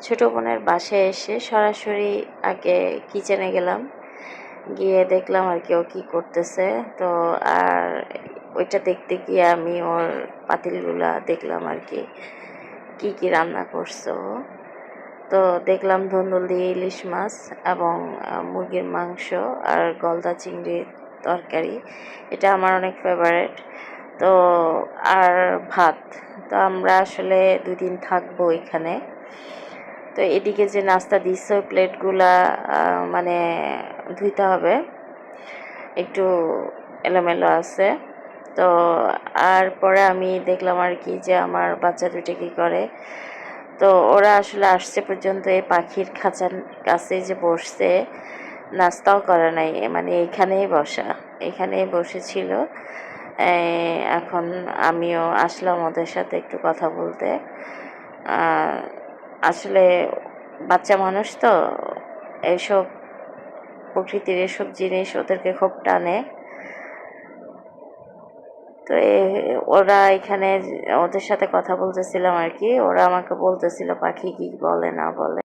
ছোট বোনের বাসায় এসে সরাসরি আগে কিচেনে গেলাম, গিয়ে দেখলাম আর কি ও কী করতেছে। তো আর ওইটা দেখতে গিয়ে আমি ওর পাতিলগুলা দেখলাম আর কি কী কী রান্না করছো। তো দেখলাম ধুন্দুল দিয়ে ইলিশ মাছ এবং মুরগির মাংস আর গলদা চিংড়ির তরকারি, এটা আমার অনেক ফেভারেট। তো আর ভাত। তো আমরা আসলে 2 দিন থাকবো এখানে। তো এদিকে যে নাস্তা দিচ্ছে ওই প্লেটগুলা মানে ধুইতে হবে, একটু এলোমেলো আছে। তো আর পরে আমি দেখলাম আর কি যে আমার বাচ্চা দুটো কী করে। তো ওরা আসলে আসছে পর্যন্ত এই পাখির খাঁচার কাছে যে বসছে, নাস্তাও করে নাই, মানে এখানেই বসেছিল। এখন আমিও আসলাম ওদের সাথে একটু কথা বলতে। আসলে বাচ্চা মানুষ তো, এইসব প্রকৃতির এসব জিনিস ওদেরকে খুব টানে। তো ওরা এখানে ওদের সাথে কথা বলতেছিলাম আর কি, ওরা আমাকে বলতেছিল পাখি কি বলে না বলে।